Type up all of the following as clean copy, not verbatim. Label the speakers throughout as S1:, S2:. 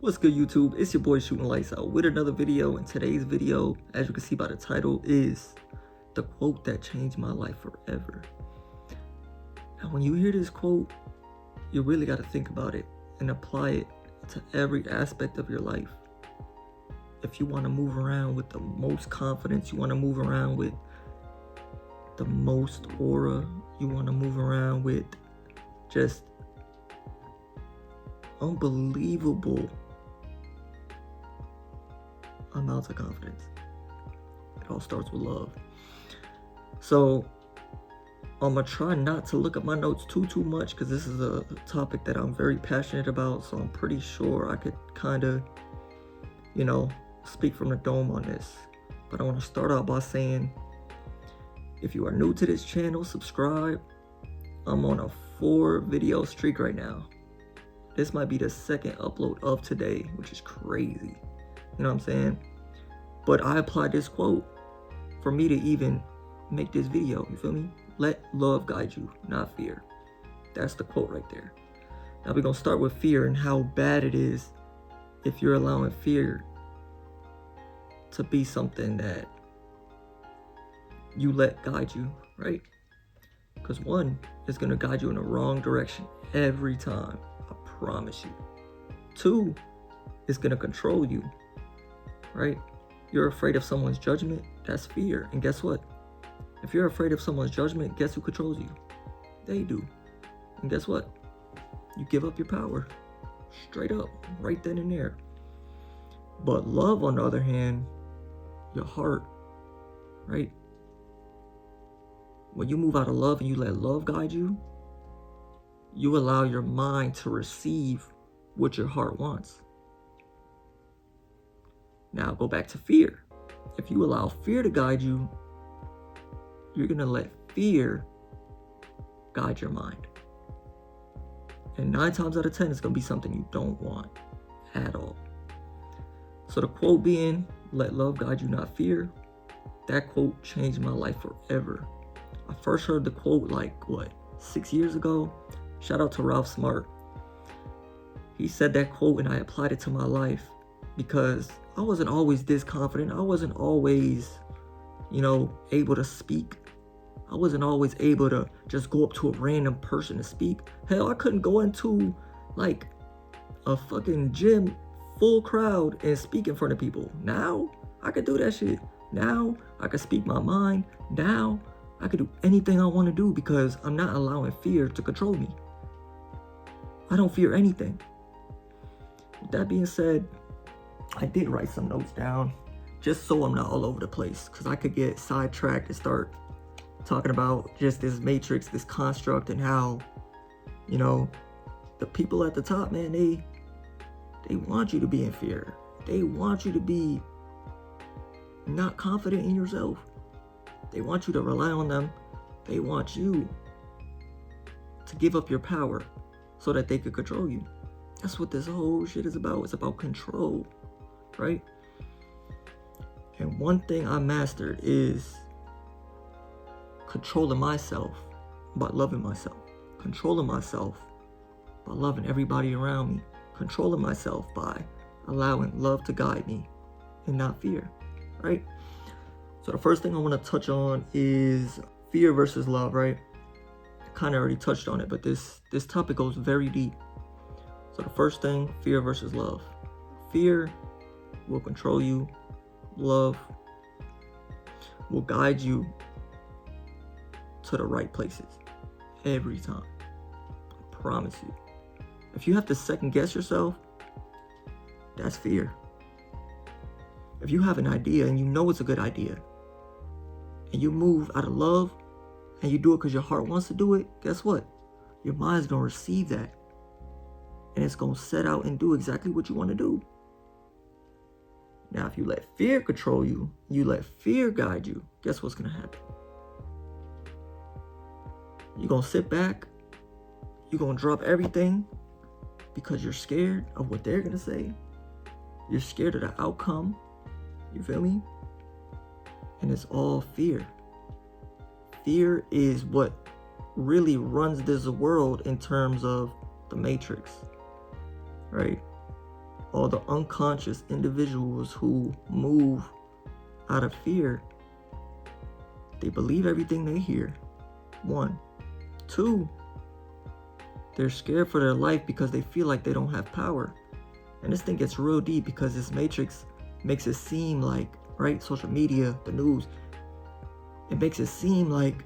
S1: What's good, YouTube? It's your boy Shooting Lights Out with another video, and today's video, as you can see by the title, is the quote that changed my life forever. Now, when you hear this quote, you really got to think about it and apply it to every aspect of your life. If you want to move around with the most confidence, you want to move around with the most aura, you want to move around with just unbelievable amounts of confidence. It all starts with love. So I'm gonna try not to look at my notes too much, because this is a topic that I'm very passionate about. So I'm pretty sure I could kind of, speak from the dome on this. But I want to start out by saying, if you are new to this channel, subscribe. I'm on a 4-video streak right now. This might be the second upload of today, which is crazy. You know what I'm saying? But I applied this quote for me to even make this video. You feel me? Let love guide you, not fear. That's the quote right there. Now we're going to start with fear and how bad it is if you're allowing fear to be something that you let guide you, right? Because one, is going to guide you in the wrong direction every time. I promise you. 2, it's going to control you. Right? You're afraid of someone's judgment. That's fear. And guess what? If you're afraid of someone's judgment, guess who controls you? They do. And guess what? You give up your power. Straight up. Right then and there. But love, on the other hand, your heart, right? When you move out of love and you let love guide you, you allow your mind to receive what your heart wants. Now go back to fear. If you allow fear to guide you, you're going to let fear guide your mind. And 9 times out of 10, it's going to be something you don't want at all. So the quote being, let love guide you, not fear. That quote changed my life forever. I first heard the quote 6 years ago. Shout out to Ralph Smart. He said that quote and I applied it to my life, because I wasn't always this confident. I wasn't always, able to speak. I wasn't always able to just go up to a random person to speak. Hell, I couldn't go into a fucking gym, full crowd, and speak in front of people. Now, I could do that shit. Now, I could speak my mind. Now, I could do anything I want to do because I'm not allowing fear to control me. I don't fear anything. With that being said, I did write some notes down just so I'm not all over the place, because I could get sidetracked and start talking about just this matrix, this construct, and how, the people at the top, man, they want you to be in fear. They want you to be not confident in yourself. They want you to rely on them. They want you to give up your power so that they could control you. That's what this whole shit is about. It's about control. Right? And one thing I mastered is controlling myself by loving myself. Controlling myself by loving everybody around me. Controlling myself by allowing love to guide me and not fear. Right? So the first thing I want to touch on is fear versus love, right? I kind of already touched on it, but this topic goes very deep. So the first thing, fear versus love. Fear will control you. Love will guide you to the right places every time. I promise you. If you have to second guess yourself, that's fear. If you have an idea and you know it's a good idea, and you move out of love and you do it because your heart wants to do it, guess what? Your mind's going to receive that. And it's going to set out and do exactly what you want to do. Now, if you let fear control you, you let fear guide you, guess what's going to happen? You're going to sit back. You're going to drop everything because you're scared of what they're going to say. You're scared of the outcome. You feel me? And it's all fear. Fear is what really runs this world in terms of the matrix, right? all the unconscious individuals who move out of fear, they believe everything they hear. 1. 2, they're scared for their life because they feel like they don't have power. And this thing gets real deep because this matrix makes it seem like, right, social media, the news, it makes it seem like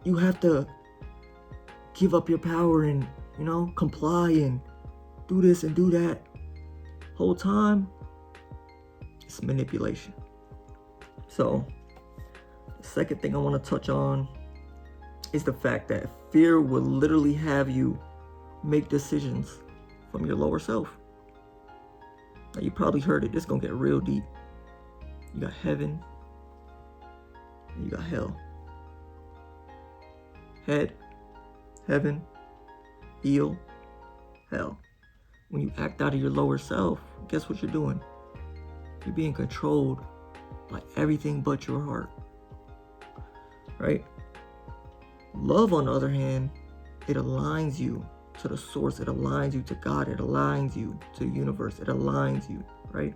S1: you have to give up your power and, comply and do this and do that. Whole time, it's manipulation. So, the second thing I want to touch on is the fact that fear will literally have you make decisions from your lower self. Now, you probably heard it. This is going to get real deep. You got heaven and you got hell. Head, heaven, heel, hell. When you act out of your lower self, guess what you're doing? You're being controlled by everything but your heart. Right? Love, on the other hand, it aligns you to the source. It aligns you to God. It aligns you to the universe. It aligns you, right?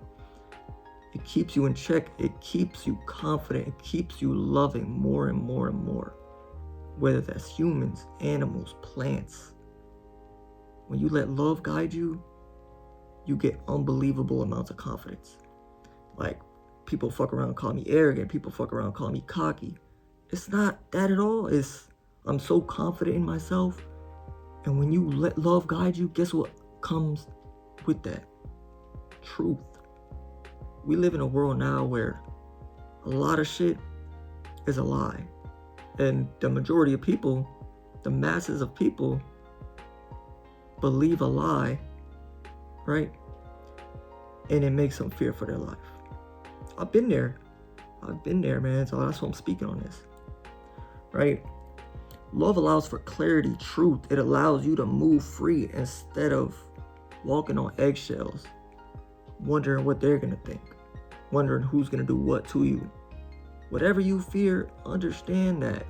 S1: It keeps you in check. It keeps you confident. It keeps you loving more and more and more. Whether that's humans, animals, plants. When you let love guide you, you get unbelievable amounts of confidence. Like, people fuck around and call me arrogant. People fuck around and call me cocky. It's not that at all. I'm so confident in myself. And when you let love guide you, guess what comes with that? Truth. We live in a world now where a lot of shit is a lie. And the majority of people, the masses of people, believe a lie, right? And it makes them fear for their life. I've been there, man. So that's why I'm speaking on this, right? Love allows for clarity, truth. It allows you to move free instead of walking on eggshells, wondering what they're going to think, wondering who's going to do what to you. Whatever you fear, understand that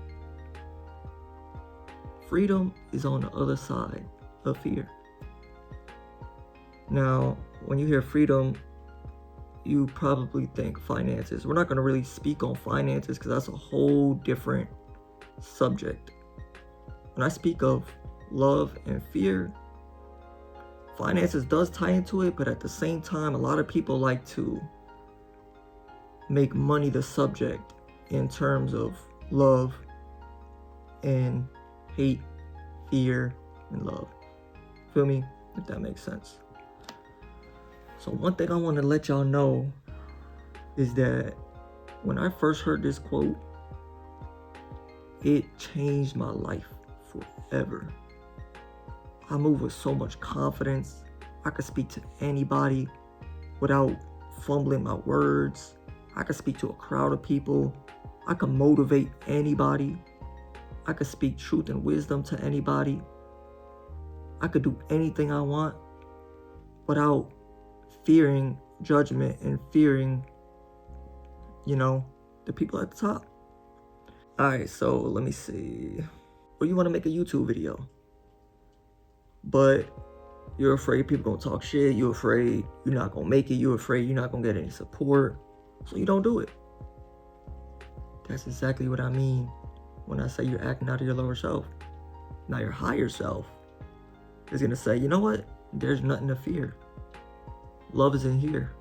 S1: freedom is on the other side of fear. Now, when you hear freedom, you probably think finances. We're not going to really speak on finances because that's a whole different subject. When I speak of love and fear, finances does tie into it, but at the same time, a lot of people like to make money the subject in terms of love and hate, fear, and love. Feel me? If that makes sense. So one thing I want to let y'all know is that when I first heard this quote, it changed my life forever. I move with so much confidence. I could speak to anybody without fumbling my words. I could speak to a crowd of people. I could motivate anybody. I could speak truth and wisdom to anybody. I could do anything I want without fearing judgment and fearing, the people at the top. All right, so let me see. Well, you want to make a YouTube video, but you're afraid people gonna talk shit. You're afraid you're not gonna make it. You're afraid you're not gonna get any support, so you don't do it. That's exactly what I mean when I say you're acting out of your lower self. Now your higher self is gonna say, you know what? There's nothing to fear. Love is in here,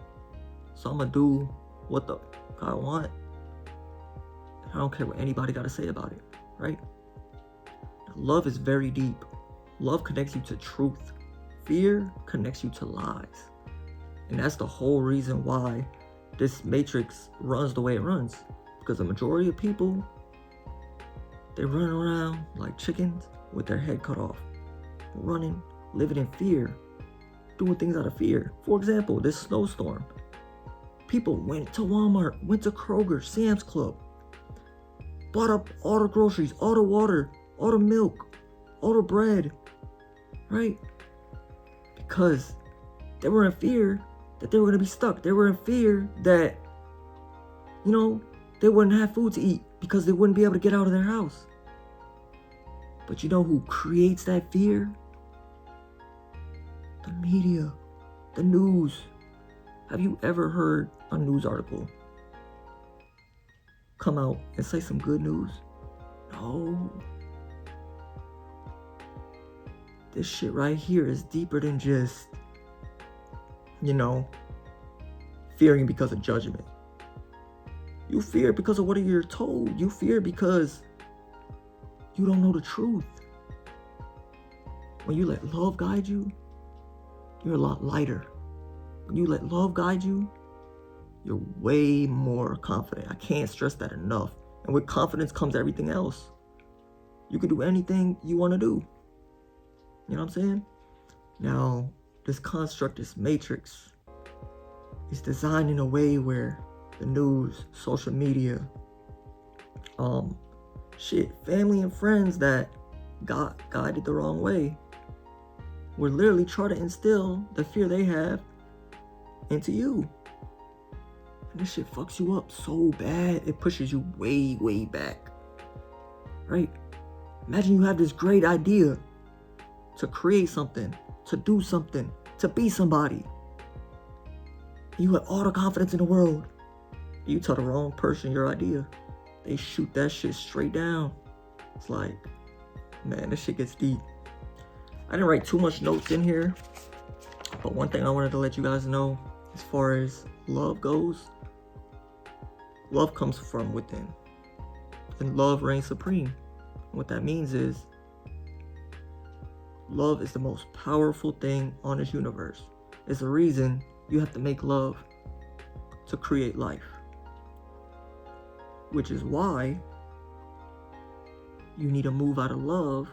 S1: so I'm gonna do what the fuck I want. I don't care what anybody got to say about it, right? Love is very deep. Love connects you to truth. Fear connects you to lies. And that's the whole reason why this matrix runs the way it runs. Because the majority of people, they run around like chickens with their head cut off. Running, living in fear, doing things out of fear. For example, this snowstorm. People went to Walmart, went to Kroger, Sam's Club, bought up all the groceries, all the water, all the milk, all the bread, right? Because they were in fear that they were going to be stuck. They were in fear that, they wouldn't have food to eat because they wouldn't be able to get out of their house. But you know who creates that fear? The media. The news. Have you ever heard a news article come out and say some good news? No. This shit right here is deeper than just, fearing because of judgment. You fear because of what you're told. You fear because you don't know the truth. When you let love guide you, you're a lot lighter. When you let love guide you, you're way more confident. I can't stress that enough. And with confidence comes everything else. You can do anything you want to do. You know what I'm saying? Now, this construct, this matrix, is designed in a way where the news, social media, family and friends that got guided the wrong way will literally try to instill the fear they have into you. And this shit fucks you up so bad, it pushes you way, way back. Right? Imagine you have this great idea to create something, to do something, to be somebody. You have all the confidence in the world. You tell the wrong person your idea, they shoot that shit straight down. It's like, man, this shit gets deep. I didn't write too much notes in here, but one thing I wanted to let you guys know, as far as love goes, love comes from within, and love reigns supreme. What that means is, love is the most powerful thing on this universe. It's the reason you have to make love to create life. Which is why you need to move out of love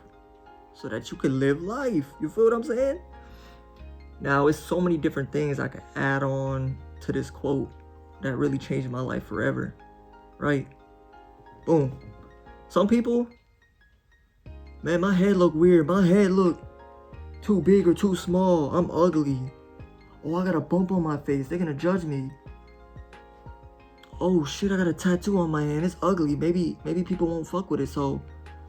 S1: so that you can live life. You feel what I'm saying? Now, it's so many different things I could add on to this quote that really changed my life forever. Right? Boom. Some people, man, my head look weird. My head look too big or too small. I'm ugly. Oh, I got a bump on my face. They're gonna judge me. Oh shit, I got a tattoo on my hand. It's ugly. Maybe people won't fuck with it, so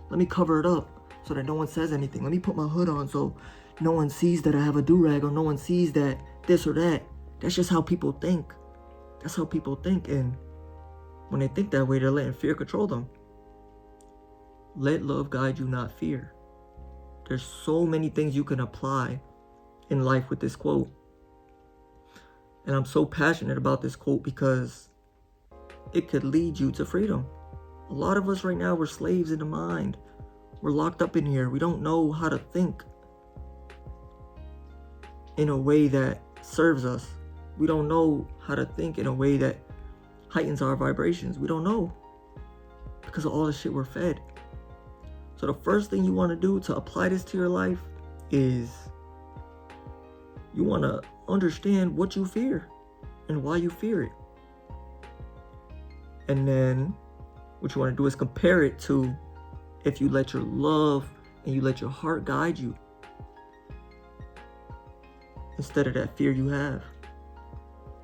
S1: let me cover it up so that no one says anything. Let me put my hood on so no one sees that I have a do-rag, or no one sees that this or that. That's just how people think. That's how people think, and when they think that way, they're letting fear control them. Let love guide you, not fear. There's so many things you can apply in life with this quote. And I'm so passionate about this quote because it could lead you to freedom. A lot of us right now, we're slaves in the mind. We're locked up in here. We don't know how to think in a way that serves us. We don't know how to think in a way that heightens our vibrations. We don't know because of all the shit we're fed. So the first thing you want to do to apply this to your life is you want to understand what you fear and why you fear it. And then what you want to do is compare it to if you let your love and you let your heart guide you instead of that fear you have.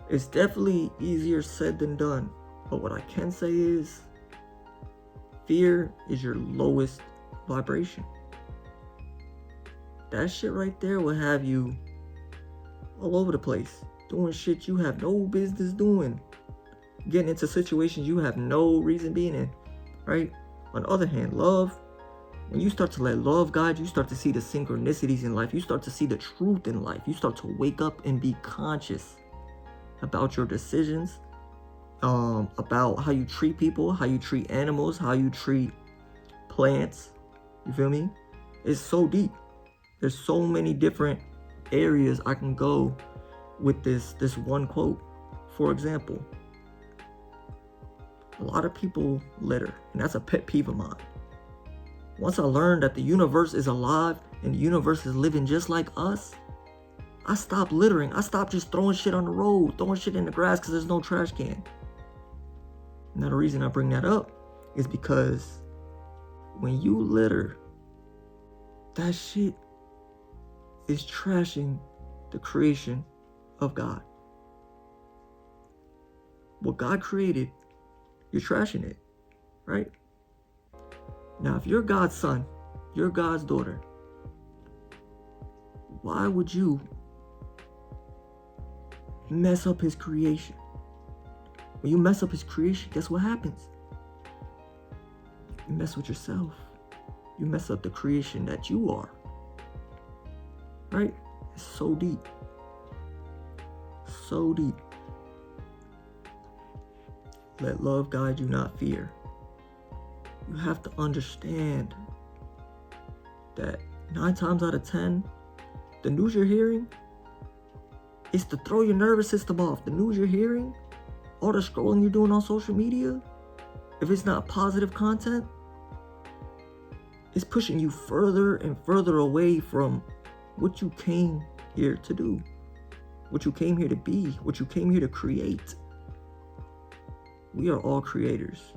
S1: It's definitely easier said than done, but what I can say is fear is your lowest vibration. That shit right there will have you all over the place, doing shit you have no business doing, getting into situations you have no reason being in, right? On the other hand, love, when you start to let love guide you, start to see the synchronicities in life, you start to see the truth in life, you start to wake up and be conscious about your decisions, about how you treat people, how you treat animals, how you treat plants. You feel me? It's so deep. There's so many different areas I can go with this one quote. For example, a lot of people litter, and that's a pet peeve of mine. Once I learned that the universe is alive and the universe is living just like us, I stopped littering. I stopped just throwing shit on the road, throwing shit in the grass because there's no trash can. Now the reason I bring that up is because when you litter, that shit is trashing the creation of God. What God created, you're trashing it, right? Now, if you're God's son, you're God's daughter, why would you mess up his creation. When you mess up his creation, guess what happens? You mess with yourself. You mess up the creation that you are. Right? It's so deep. So deep. Let love guide you, not fear. You have to understand that 9 times out of 10, the news you're hearing is to throw your nervous system off. The news you're hearing, all the scrolling you're doing on social media, if it's not positive content, it's pushing you further and further away from what you came here to do, what you came here to be, what you came here to create. We are all creators.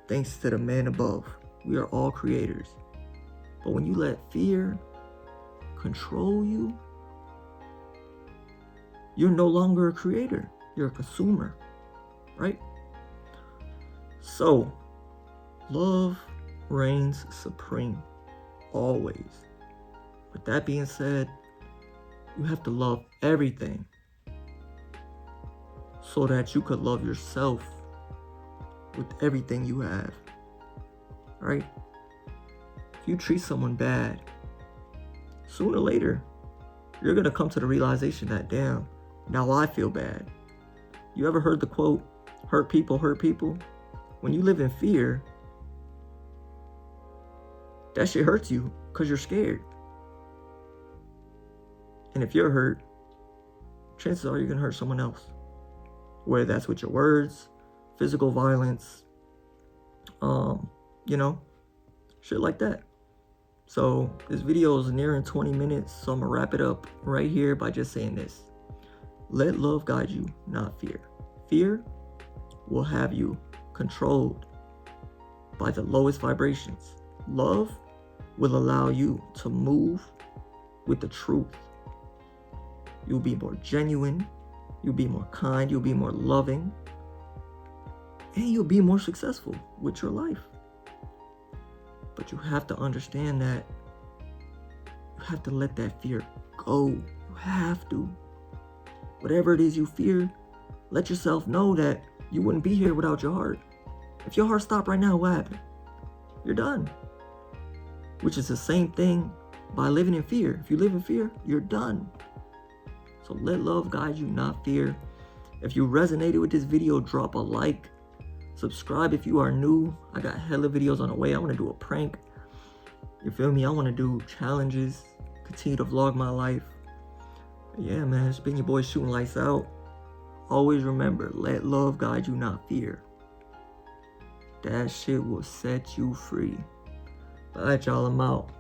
S1: Thanks to the man above, we are all creators. But when you let fear control you, you're no longer a creator. You're a consumer, right? So, love reigns supreme, always. With that being said, you have to love everything so that you could love yourself with everything you have, right? If you treat someone bad, sooner or later, you're gonna come to the realization that, damn, now I feel bad. You ever heard the quote, hurt people hurt people? When you live in fear, that shit hurts you because you're scared. And if you're hurt, chances are you're gonna hurt someone else. Whether that's with your words, physical violence, shit like that. So this video is nearing 20 minutes, so I'm gonna wrap it up right here by just saying this. Let love guide you, not fear. Fear will have you controlled by the lowest vibrations. Love will allow you to move with the truth. You'll be more genuine, you'll be more kind, you'll be more loving, and you'll be more successful with your life. But you have to understand that you have to let that fear go. You have to. Whatever it is you fear, let yourself know that you wouldn't be here without your heart. If your heart stopped right now, what happened? You're done. Which is the same thing by living in fear. If you live in fear, you're done. So let love guide you, not fear. If you resonated with this video, drop a like. Subscribe if you are new. I got hella videos on the way. I want to do a prank. You feel me? I want to do challenges. Continue to vlog my life. Yeah, man. It's been your boy Shooting Lights Out. Always remember, let love guide you, not fear. That shit will set you free. Alright, y'all. I'm out.